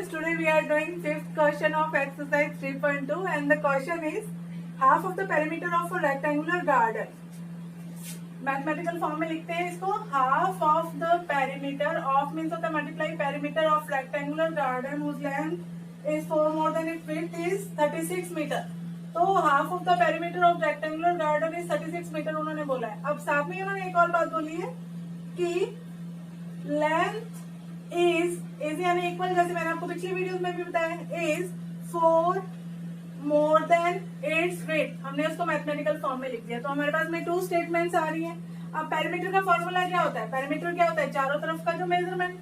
students, today we are doing fifth question of exercise 3.2 and the question is half of the perimeter of a rectangular garden. Mathematical form में लिखते हैं इसको, half of the perimeter, of means होता है multiply, perimeter of rectangular garden whose length is 4 more than its width is 36 metre. तो half of the perimeter of rectangular garden is 36 metre उन्होंने बोला है. अब साथ में उन्होंने एक और बात बोली है कि लेंथ इज यानी इक्वल, जैसे मैंने आपको पिछली वीडियोस में भी बताया, is 4 more than its width. हमने उसको मैथमेटिकल फॉर्म में लिख दिया. तो हमारे पास में 2 स्टेटमेंट्स आ रही हैं. अब पेरीमीटर का फॉर्मूला क्या होता है? पेरीमीटर क्या होता है? चारों तरफ का जो मेजरमेंट,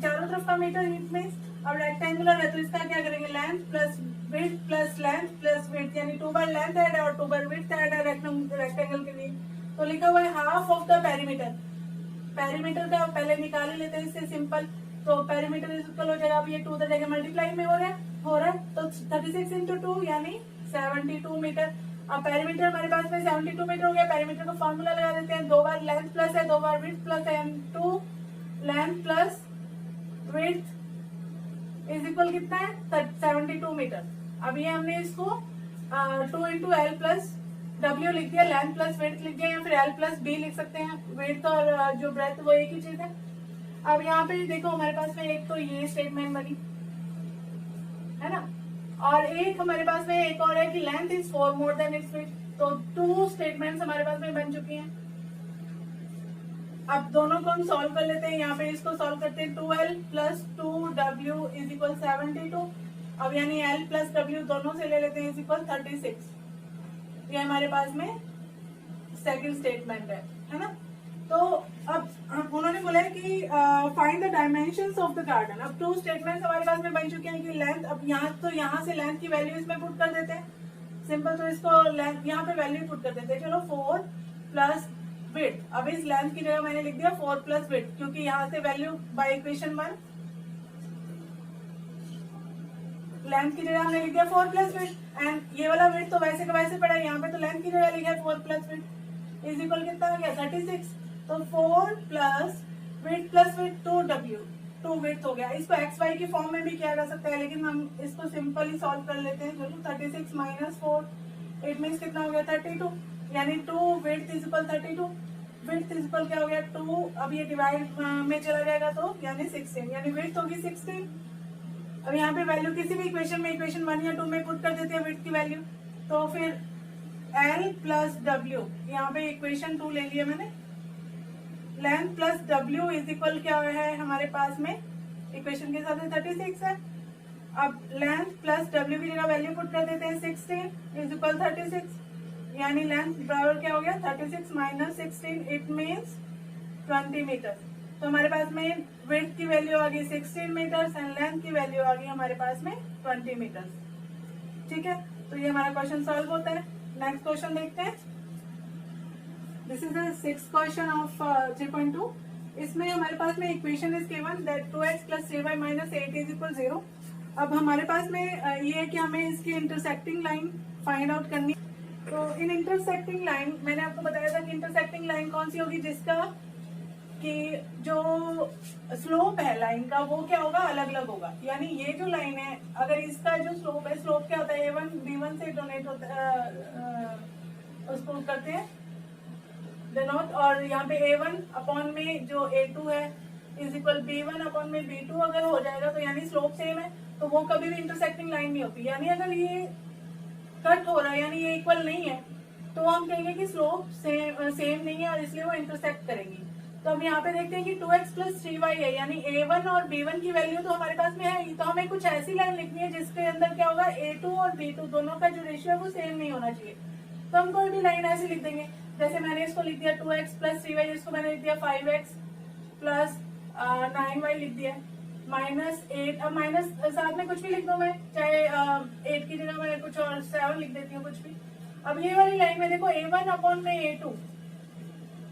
चारों तरफ का मीटर मीन्स. अब रेक्टेंगुलर है तो इसका क्या करेंगे? Length plus width plus length plus width, यानी 2 बार लेंथ ऐड है और 2 बार विड्थ ऐड है रेक्टेंगल के लिए. तो लिखा हुआ है half of the perimeter. Perimeter का पहले निकाल ही लेते हैं इससे सिंपल. तो पेरीमीटर इज इक्वल हो जाएगा, अब ये 2 जगह मल्टीप्लाई में हो रहा है तो 36 इंटू 2 यानी 72 मीटर. अब पेरीमीटर हमारे पास में 72 मीटर हो गया. पेरीमीटर का फॉर्मूला लगा देते हैं, 2 बार लेंथ प्लस है, 2 बार विड्थ प्लस है, 2 length plus width is equal कितना है? 72 मीटर. अब ये हमने इसको 2 इंटू एल प्लस डब्ल्यू लिख दिया, लेंथ प्लस विड्थ लिख दिया, या फिर एल प्लस बी लिख सकते हैं. विड्थ और जो ब्रेथ वो एक ही चीज है. अब यहाँ पे देखो हमारे पास में एक तो ये स्टेटमेंट बनी है ना, और एक हमारे पास में एक और है कि length is 4 more than its width. तो 2 स्टेटमेंट्स हमारे पास में बन चुकी हैं. अब दोनों को हम सॉल्व कर लेते हैं. यहाँ पे इसको सॉल्व करते हैं. 2l plus 2w is equal 72. अब यानी l प्लस w दोनों से ले लेते हैं इज इक्वल 36. ये हमारे पास में सेकंड स्टेटमेंट है ना. तो अब उन्होंने बोला है कि find the dimensions of the garden. अब 2 स्टेटमेंट्स हमारे पास में बन चुके हैं कि लेंथ, अब यहाँ से लेंथ की वैल्यू इसमें पुट कर देते हैं सिंपल. तो इसको लेंथ यहाँ पे वैल्यू पुट कर देते हैं. चलो 4 प्लस विड्थ. अब इस लेंथ की जगह मैंने लिख दिया 4 प्लस विड्थ, क्योंकि यहाँ से वैल्यू बाय इक्वेशन 1 लेंथ की जगह हमने लिख दिया 4 प्लस विड्थ. एंड ये वाला विड्थ तो वैसे का वैसे पड़ा है, यहाँ पे तो लेंथ की जगह लिखा है 4 प्लस विड्थ इज इक्वल कितना हो गया? 36. तो 4 plus width plus width 2w, 2 width हो गया. इसको एक्स वाई की फॉर्म में भी किया जा सकता है, लेकिन हम इसको सिंपल ही सॉल्व कर लेते हैं. चलो 36 माइनस 4 इट मीन्स कितना हो गया? 32. यानी 2 width is equal 32. Width is equal क्या हो गया? 2. अब ये डिवाइड में चला जाएगा तो यानी 16, यानी विड्थ होगी 16. अब यहाँ पे वैल्यू किसी भी इक्वेशन में, इक्वेशन 1 या 2 में पुट कर देते हैं विड्थ की वैल्यू. तो फिर L प्लस W, यहाँ पे इक्वेशन 2 ले लिया मैंने. Length plus W is equal क्या है हमारे पास में? इक्वेशन के साथ 36 है. अब लेंथ प्लस W की जगह वैल्यू पुट कर देते हैं 16 इज इक्वल 36. यानी लेंथ बराबर क्या हो गया? 36 माइनस 16 इट मीन्स 20 मीटर. तो हमारे पास में विड्थ की वैल्यू आ गई 16 मीटर्स एंड लेंथ की वैल्यू आ गई हमारे पास में 20 मीटर्स. ठीक है, तो ये हमारा क्वेश्चन सॉल्व होता है. नेक्स्ट क्वेश्चन देखते हैं. This is the 6th question of 3.2. इसमें हमारे पास में equation is given that 2x plus 3y minus 8 is equal 0. अब हमारे पास में ये है कि हमें इसकी इंटरसेक्टिंग लाइन फाइंड आउट करनी. तो इन इंटरसेक्टिंग लाइन मैंने आपको बताया था कि इंटरसेक्टिंग लाइन कौन सी होगी? जिसका कि जो स्लोप है लाइन का वो क्या होगा? अलग अलग होगा. यानी ये जो लाइन है, अगर इसका जो स्लोप है, स्लोप क्या होता है? A1 B1 से डोनेट होता है, उसको करते हैं डिनोट. और यहाँ पे A1 अपॉन में जो A2 है इज इक्वल B1 अपॉन में B2 अगर हो जाएगा तो यानी स्लोप सेम है, तो वो कभी भी इंटरसेक्टिंग लाइन नहीं होती. यानी अगर ये कट हो रहा है यानी ये इक्वल नहीं है तो हम कहेंगे कि स्लोप सेम नहीं है और इसलिए वो इंटरसेक्ट करेंगी. तो हम यहाँ पे देखते हैं कि 2x प्लस 3y है, यानी A1 और B1 की वैल्यू तो हमारे पास में है. तो हमें कुछ ऐसी लाइन लिखनी है जिसके अंदर क्या होगा? A2 और B2 दोनों का जो रेशियो है वो सेम नहीं होना चाहिए. तो हम कोई भी लाइन ऐसे लिख देंगे. जैसे मैंने इसको लिख दिया 2x प्लस 3y, इसको मैंने लिख दिया 5x प्लस 9y लिख दिया माइनस 8. अब माइनस साथ में कुछ भी लिख दो मैं, चाहे 8 की जगह मैं कुछ और 7 लिख देती हूँ कुछ भी. अब ये वाली लाइन में देखो A1 अपॉन में A2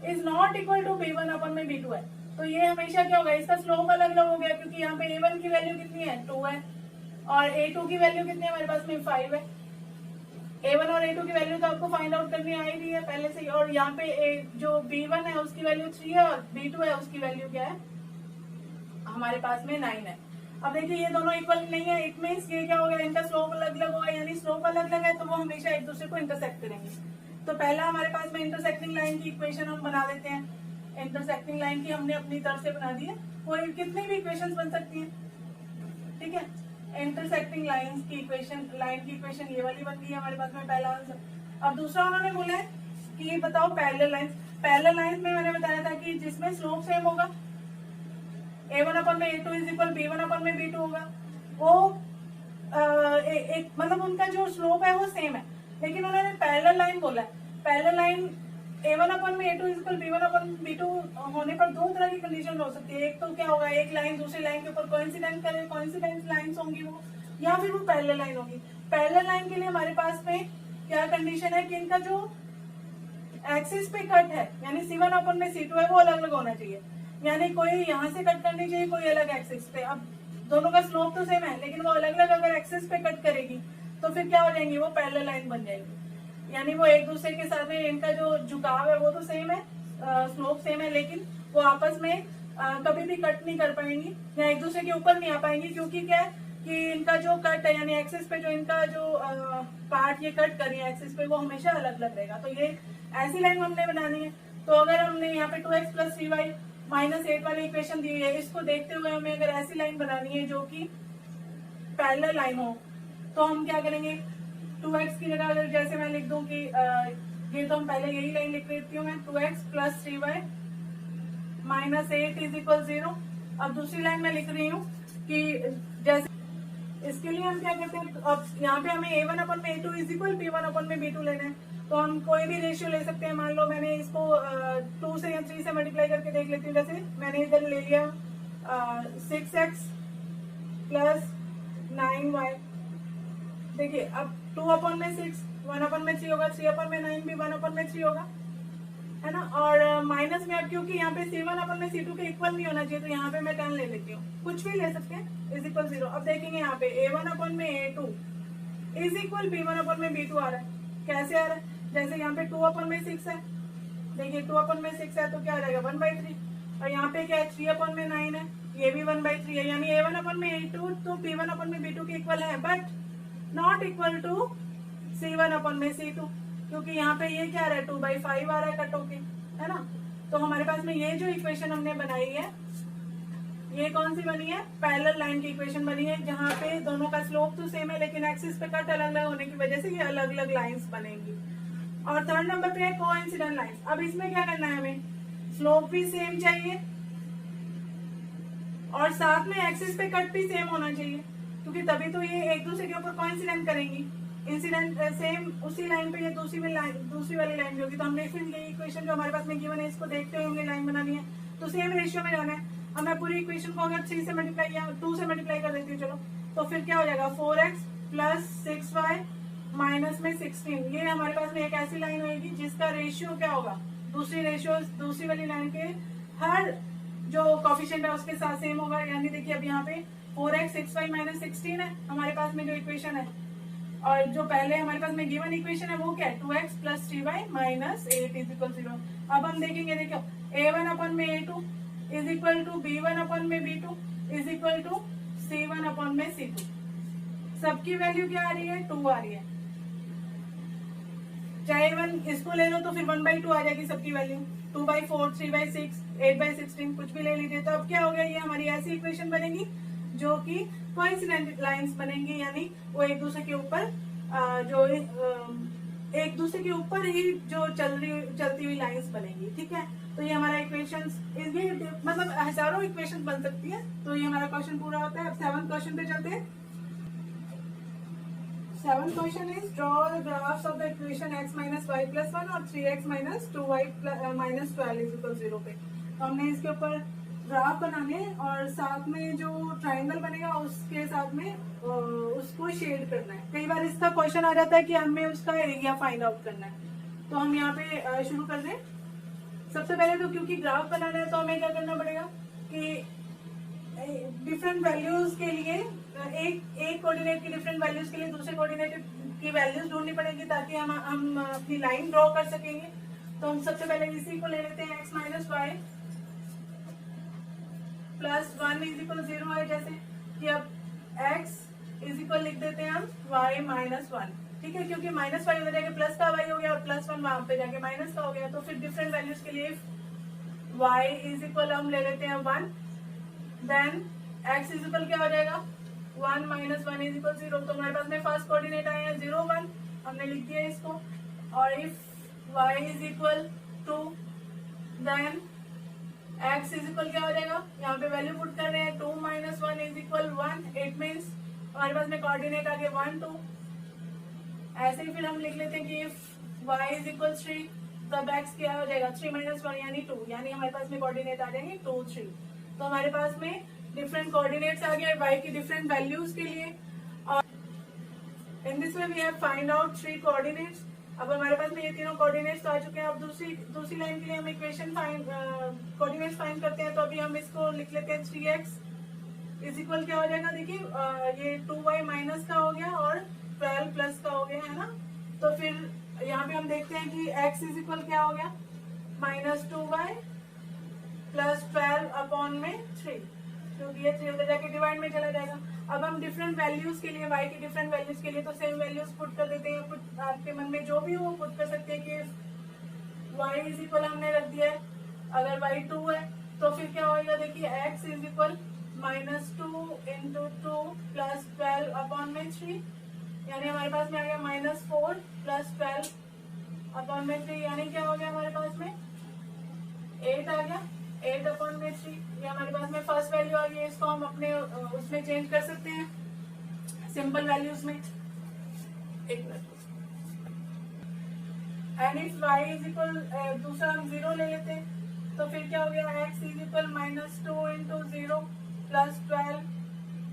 is not equal to B1 upon में B2 है. तो ये हमेशा क्या होगा? इसका स्लोप अलग अलग हो गया, क्योंकि यहाँ पे A1 की वैल्यू कितनी है? 2 है और A2 की वैल्यू कितनी है हमारे पास में? 5 है. A1 और A2 की वैल्यू तो आपको फाइंड आउट करनी आ ही रही है पहले से ही. और यहाँ पे जो B1 है उसकी वैल्यू 3 है और B2 है उसकी वैल्यू क्या है? हमारे पास में 9 है. अब देखिए ये दोनों इक्वल नहीं है, इट मीन्स ये क्या हो गया, इनका स्लोप अलग अलग होगा, यानी स्लोप अलग अलग है तो वो हमेशा एक दूसरे को इंटरसेक्ट करेंगे। तो पहला हमारे पास में इंटरसेक्टिंग लाइन की इक्वेशन हम बना देते हैं। इंटरसेक्टिंग लाइन की हमने अपनी तरफ से बना दी है, कोई कितनी भी इक्वेशन बन सकती है, ठीक है। इंटरसेक्टिंग लाइन की इक्वेशन ये वाली बन गई है हमारे पास में पहला आंसर। अब दूसरा उन्होंने बोला है कि ये बताओ पैरेलल लाइंस में मैंने बताया था कि जिसमें स्लोप सेम होगा, a1 अपन में a2 इज इक्वल b1 अपन में b2 होगा, वो एक मतलब उनका जो स्लोप है वो सेम है, लेकिन उन्होंने पैरेलल लाइन बोला है। पैरेलल लाइन a1 अपन में a2 is equal b1 upon b2 होने पर दो तरह की कंडीशन हो सकती है। एक तो क्या होगा, एक लाइन दूसरी लाइन के ऊपर कोइंसिडेंट लाइंस होंगी वो, या फिर वो पैरेलल लाइन होगी। पैरेलल लाइन के लिए हमारे पास में क्या कंडीशन है कि इनका जो एक्सिस पे कट है, यानी C1 अपन में C2 है, वो अलग अलग होना चाहिए, यानी कोई यहाँ से कट करनी चाहिए, कोई अलग एक्सिस पे। अब दोनों का स्लोप तो सेम है, लेकिन वो अलग अलग अगर एक्सिस पे कट करेगी तो फिर क्या हो जाएंगी, वो पैरेलल लाइन बन जाएगी, यानी वो एक दूसरे के साथ में इनका जो झुकाव है वो तो सेम है, स्लोप सेम है, लेकिन वो आपस में कभी भी कट नहीं कर पाएंगी या एक दूसरे के ऊपर नहीं आ पाएंगी, क्योंकि क्या है कि इनका जो कट है, यानी एक्सिस पे जो इनका जो पार्ट ये कट कर रही है एक्सिस पे, वो हमेशा अलग अलग रहेगा। तो ये ऐसी लाइन हमने बनानी है। तो अगर हमने यहाँ पे 2x प्लस 3y माइनस 8 वाली इक्वेशन दी हुई है, इसको देखते हुए हमें अगर ऐसी लाइन बनानी है जो कि पैरेलल लाइन हो, तो हम क्या करेंगे, 2x की जगह अगर जैसे मैं लिख दूं कि ये तो हम पहले यही लाइन लिख देती हूँ मैं, 2x plus 3y minus 8 is equal 0। अब दूसरी लाइन में लिख रही हूँ कि जैसे इसके लिए हम क्या करते हैं, अब यहाँ पे हमें a1 अपन में a2 इज इक्वल b1 अपन में b2 लेना है, तो हम कोई भी रेशियो ले सकते हैं। मान लो मैंने इसको 2 से या 3 से मल्टीप्लाई करके देख लेती हूँ। जैसे मैंने इधर ले लिया 6x प्लस 9y, देखिए अब 2 अपन में 6, 1 अपन में 3 होगा, 3 अपन में 9 भी 1 अपन में 3 होगा, है ना। और माइनस में अब क्योंकि यहाँ पे C1 अपन में C2 के इक्वल नहीं होना चाहिए, तो यहाँ पे मैं 10 ले लेती हूँ, कुछ भी ले सकते हैं, इज इक्वल 0। अब देखेंगे यहाँ पे a1 अपन में a2 इज इक्वल b1 अपन में b2 आ रहा है। कैसे आ रहा है, जैसे यहाँ पे 2 अपन में 6 है, देखिए 2 अपन में 6 है तो क्या आ जाएगा 1/3, और यहाँ पे क्या है 3 अपन में 9 है, ये भी 1/3 है, यानी a1 अपन में a2 तो b1 अपन में b2 के इक्वल है, but not equal to C1 upon में C2, क्योंकि यहाँ पे ये क्या आ रहा है 2/5 आ रहा है कट होके, है ना। तो हमारे पास में ये जो इक्वेशन हमने बनाई है, ये कौन सी बनी है, पैरेलल लाइन की इक्वेशन बनी है, जहाँ पे दोनों का स्लोप तो सेम है, लेकिन एक्सिस पे कट अलग अलग होने की वजह से ये अलग अलग लाइंस बनेंगी। और थर्ड नंबर पे है कोइंसिडेंट लाइंस। अब इसमें क्या करना है, हमें स्लोप भी सेम चाहिए और साथ में एक्सिस पे कट भी सेम होना चाहिए, क्योंकि तभी तो ये एक दूसरे के ऊपर कोइंसिडेंट करेंगी। इंसिडेंट सेम उसी लाइन पे ये दूसरी वाली लाइन भी होगी। तो हमने फिर ये इक्वेशन जो हमारे पास में गिवन है, इसको देखते हुए हमने लाइन बनानी है, तो सेम रेशियो में जाना है। अब मैं पूरी इक्वेशन को अगर 3 से मल्टीप्लाई या 2 से मल्टीप्लाई कर देती हूँ, चलो, तो फिर क्या हो जाएगा 4x प्लस 6y माइनस में 16। ये हमारे पास में एक ऐसी लाइन होगी जिसका रेशियो क्या होगा, दूसरी वाली लाइन के हर जो कॉफिशिएंट है उसके साथ सेम होगा। यानी देखिए अब यहाँ पे 4x 6y माइनस 16 है हमारे पास में जो इक्वेशन है, और जो पहले हमारे पास में गिवन इक्वेशन है वो क्या है 2x plus 3y minus 8 is equal 0। अब हम देखेंगे, देखो a1 अपन में a2 is equal to b1 अपन में b2 is equal to c1 upon में c2। सबकी वैल्यू क्या आ रही है, 2 आ रही है। चाहे 1 इसको ले लो तो फिर 1/2 आ जाएगी सबकी वैल्यू, 2/4 3/6 8/16 कुछ भी ले लीजिए। तो अब क्या हो गया, ये हमारी ऐसी इक्वेशन बनेगी जो कि कोइंसिडेंट लाइंस बनेंगी, यानी वो एक दूसरे के ऊपर एक दूसरे के ऊपर ही जो चलती हुई लाइंस बनेंगी, ठीक है। तो ये हमारा इक्वेशंस ये मतलब हजारों इक्वेशन बन सकती है। तो ये हमारा क्वेश्चन पूरा होता है। अब 7th क्वेश्चन पे चलते हैं। 7th question is draw the graphs of the equation x minus Y plus 1 और 3x minus 2y minus 12 is equal 0 पे। तो हमने इसके ऊपर ग्राफ बनाने और साथ में जो ट्राइंगल बनेगा उसके साथ में उसको शेड करना है। कई बार इसका क्वेश्चन आ जाता है कि हमें उसका एरिया फाइंड आउट करना है। तो हम यहाँ पे शुरू कर दें। सबसे पहले तो क्योंकि ग्राफ बनाना है तो हमें क्या करना पड़ेगा कि डिफरेंट वैल्यूज के लिए एक कोऑर्डिनेट की डिफरेंट वैल्यूज के लिए दूसरे कोऑर्डिनेट की वैल्यूज ढूंढनी पड़ेगी, ताकि हम अपनी लाइन ड्रॉ कर सकेंगे। तो हम सबसे पहले इसी को ले लेते हैं, x minus Y plus 1 is equal 0 है। जैसे कि अब x इज इक्वल लिख देते हैं हम y माइनस वन, ठीक है, क्योंकि माइनस वाई उधर जाके प्लस का वाई हो गया और प्लस वन वहां पे जाके माइनस का हो गया। तो फिर डिफरेंट वैल्यूज के लिए y इज इक्वल हम ले लेते हैं 1, देन x इज इक्वल क्या हो जाएगा 1 माइनस वन इज इक्वल 0। तो हमारे पास में फर्स्ट कोऑर्डिनेट आए हैं 0 1, हमने लिख दिया इसको। और if y is equal 2 then x is equal क्या हो जाएगा, यहाँ पे वैल्यू पुट कर रहे हैं 2 minus one is equal 1। It means हमारे पास में कोऑर्डिनेट आ गए 1 2। ऐसे ही फिर हम लिख लेते हैं कि इफ y इज इक्वल 3 तब x क्या हो जाएगा 3 माइनस वन यानी 2, यानी हमारे पास में कोऑर्डिनेट आ जाएंगे 2 3। तो हमारे पास में डिफरेंट कोऑर्डिनेट्स आ गए y की डिफरेंट वैल्यूज के लिए। और in this way we have find out 3 coordinates. अब हमारे पास में ये तीनों कोऑर्डिनेट्स आ चुके हैं। अब दूसरी लाइन के लिए हम इक्वेशन कोऑर्डिनेट्स फाइंड करते हैं। तो अभी हम इसको लिख लेते हैं 3x इज इक्वल क्या हो जाएगा, देखिए ये 2y माइनस का हो गया और 12 प्लस का हो गया है ना। तो फिर यहाँ पे हम देखते हैं कि x इज इक्वल क्या हो गया माइनस 2y प्लस 12 अपॉन में 3, क्योंकि ये 3 उधर जाके डिवाइड में चला जाएगा। अब हम डिफरेंट वैल्यूज के लिए y की डिफरेंट वैल्यूज के लिए तो सेम वैल्यूज पुट कर देते हैं। आपके मन में जो भी हो पुट कर सकते हैं कि y इज इक्वल हमने रख दिया है, अगर y 2 है तो फिर क्या होगा, देखिए x is equal minus 2 into 2 plus 12 upon में 3, यानी हमारे पास में आ गया माइनस 4 प्लस 12 अपॉन में 3, यानी क्या हो गया हमारे पास में 8 आ गया 8 अपॉन में 3। ये हमारे पास में फर्स्ट वैल्यू आ गई है, इसको हम अपने उसमें चेंज कर सकते हैं सिंपल वैल्यूज में। एक minute, and if y is equal दूसरा हम 0 ले लेते हैं तो फिर क्या हो गया x is equal minus 2 into 0 plus 12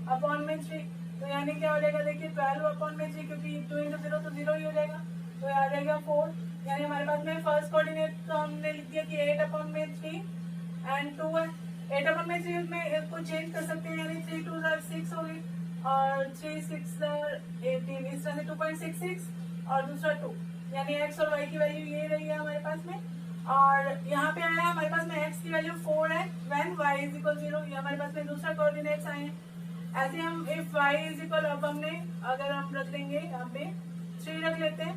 upon में 3। तो यानी क्या हो जाएगा, देखिए 12 अपॉन में 3, क्योंकि 2 इंटू 0 तो 0 ही हो जाएगा, तो आ जाएगा 4। यानी हमारे पास में फर्स्ट कोऑर्डिनेट तो हमने लिख दिया कि 8 अपॉन में 3 एंड 2 है। 8 अपॉन में 3 में इसको चेंज कर सकते हैं, यानी 3 2 6 हो गई और 3 6 18, इस तरह से 2.66 और दूसरा 2, यानी x और y की वैल्यू ये रही है हमारे पास में। और यहाँ पे आया हमारे पास में x की वैल्यू 4 है व्हेन y इज इक्वल 0, ये हमारे पास में दूसरा कोऑर्डिनेट्स आए हैं। ऐसे हम इफ y इज इक्वल, अब हमने अगर हम रख लेंगे यहाँ पे 3 रख लेते हैं,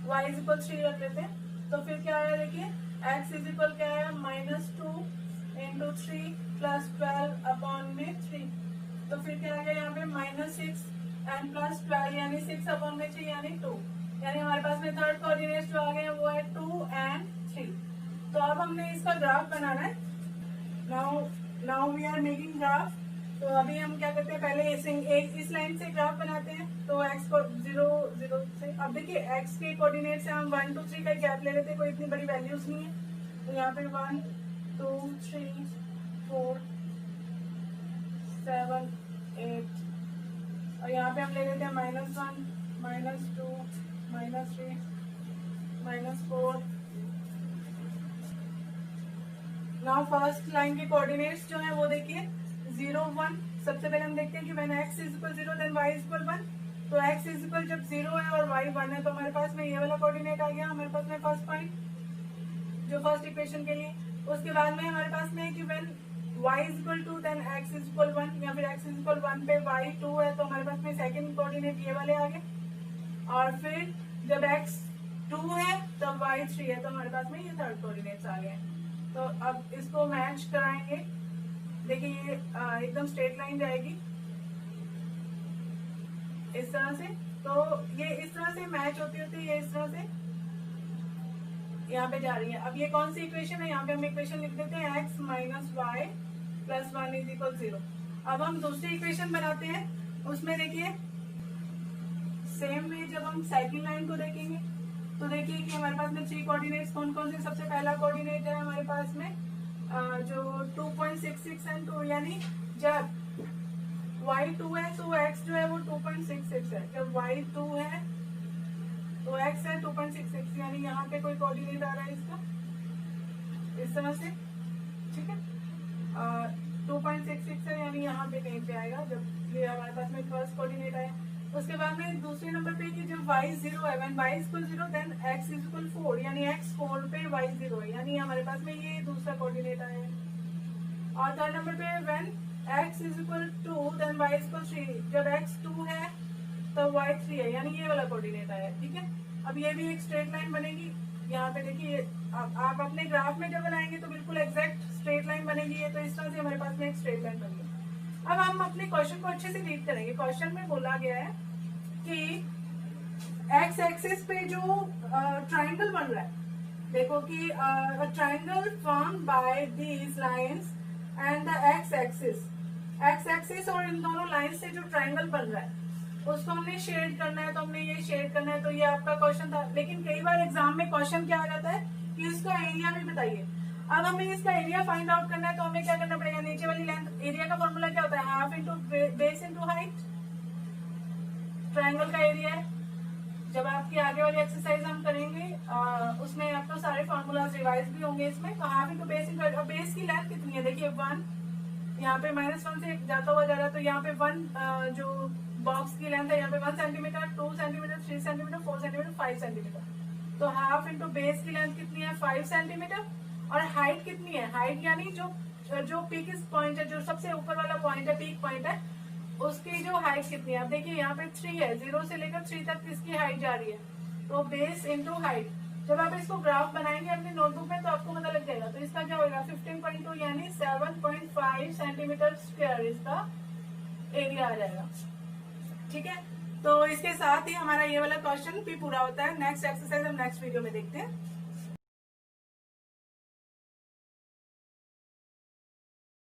y इज इक्वल 3 रख लेते हैं, तो फिर क्या आया, देखिए x इज इक्वल क्या है माइनस 2 इंटू 3 प्लस 12 अपॉन में 3। तो फिर क्या आ गया यहाँ पे माइनस 6 एंड प्लस 12 यानी 6 अपॉन में 3 यानी 2, यानी हमारे पास में थर्ड कोऑर्डिनेट्स जो आ गए हैं वो है 2 एंड 3। तो अब हमने इसका ग्राफ बनाना है। Now we are making graph. तो अभी हम क्या करते हैं, पहले इस लाइन से ग्राफ बनाते हैं। तो x को 0 0 से, अब देखिए x के कोऑर्डिनेट से हम 1 2 3 का गैप ले लेते हैं, कोई इतनी बड़ी वैल्यूज नहीं है। तो यहाँ पे 1 2 3 4 7 8 और यहाँ पे हम ले लेते हैं -1 -2 -3 -4। नाउ फर्स्ट लाइन के कोऑर्डिनेट्स जो है वो देखिए 0 1। सबसे पहले हम देखते हैं कि when x is equal 0 then y is equal 1। तो x इज इक्वल जब 0 है और y 1 है तो हमारे पास में ये वाला कोऑर्डिनेट आ गया हमारे पास में फर्स्ट पॉइंट, जो फर्स्ट इक्वेशन के लिए। उसके बाद में हमारे पास में है कि when y is equal 2 then x is equal 1, या फिर x इज इक्वल 1 पे y 2 है तो हमारे पास में सेकंड कोऑर्डिनेट ये वाले आ गए। और फिर जब x 2 है तब y 3 है तो हमारे पास में ये थर्ड कोऑर्डिनेट्स आ गए। तो अब इसको मैच कराएंगे, देखिए ये एकदम स्ट्रेट लाइन जाएगी इस तरह से। तो ये इस तरह से मैच होती होती ये इस तरह से यहाँ पे जा रही है। अब ये कौन सी इक्वेशन है, यहाँ पे हम इक्वेशन लिख देते हैं x minus Y plus 1 is equal 0। अब हम दूसरी इक्वेशन बनाते हैं, उसमें देखिए सेम वे जब हम सेकंड लाइन को देखेंगे तो देखिए कि हमारे पास में 3 कोऑर्डिनेट्स कौन कौन से। सबसे पहला कोऑर्डिनेट है हमारे पास में जो 2.66 एंड 2, यानी जब y 2 है तो x जो है वो 2.66 है। जब y 2 है तो x है 2.66, यानी यहाँ पे कोई कोऑर्डिनेट आ रहा है इसका इस तरह से, ठीक है। 2.66 है यानी यहाँ पे कहीं पे आएगा जब ये हमारे पास में फर्स्ट कोऑर्डिनेट आया। उसके बाद में दूसरे नंबर पे कि जब y 0 है, when y equal 0 then x is equal 4, यानी x 4 पे y 0 है, यानी हमारे पास में ये दूसरा कोऑर्डिनेट आया है। और थर्ड नंबर पे when x is equal 2 then y is equal 3। जब x 2 है तो y 3 है, यानी ये वाला कोऑर्डिनेट आया, ठीक है। अब ये भी एक स्ट्रेट लाइन बनेगी। यहाँ पे देखिए आप अपने ग्राफ में जब बनाएंगे तो बिल्कुल एग्जैक्ट स्ट्रेट लाइन बनेगी। ये तो इस तरह से हमारे पास में एक स्ट्रेट लाइन बन गई। अब हम अपने क्वेश्चन को अच्छे से रीड करेंगे। क्वेश्चन में बोला गया है कि एक्स एक्सिस पे जो ट्राइंगल बन रहा है, देखो कि triangle form by these lines and the x axis और इन दोनों लाइन से जो ट्राइंगल बन रहा है उसको हमने शेड करना है, तो हमने ये शेड करना है। तो ये आपका क्वेश्चन था, लेकिन कई बार एग्जाम में क्वेश्चन क्या आ जाता है कि इसका एरिया भी बताइए। अब हमें इसका एरिया फाइंड आउट करना है, तो हमें क्या करना पड़ेगा, नीचे वाली लेंथ, एरिया का फॉर्मूला क्या होता है, half into base into height. Triangle का एरिया है। जब आपकी आगे वाली एक्सरसाइज हम करेंगे उसमें आपको सारे फॉर्मूलाज रिवाइज भी होंगे इसमें। तो हाफ इंटू बेस इंटू, और बेस की लेंथ कितनी है, देखिए 1, यहाँ पे -1 से जाता हुआ जा रहा है, तो यहाँ पे 1 जो बॉक्स की लेंथ है यहाँ पे 1 centimetre, 2 centimetre, 3 centimetre, 4 centimetre, 5 centimetre. तो हाफ इंटू बेस की लेंथ कितनी है, 5 सेंटीमीटर। और हाइट कितनी है, हाइट यानी जो पीक पॉइंट है, जो सबसे ऊपर वाला पॉइंट है, पीक पॉइंट है, उसकी जो हाइट कितनी है। अब देखिए यहाँ पे 3 है, 0 से लेकर 3 तक इसकी हाइट जा रही है। तो बेस इंटू हाइट, जब आप इसको ग्राफ बनाएंगे अपनी नोटबुक में तो आपको पता लग जाएगा। तो इसका क्या होगा, 15.2 यानी 7.5 सेंटीमीटर स्क्वायर इसका एरिया आ जाएगा, ठीक है। तो इसके साथ ही हमारा ये वाला क्वेश्चन भी पूरा होता है। नेक्स्ट एक्सरसाइज हम नेक्स्ट वीडियो में देखते हैं।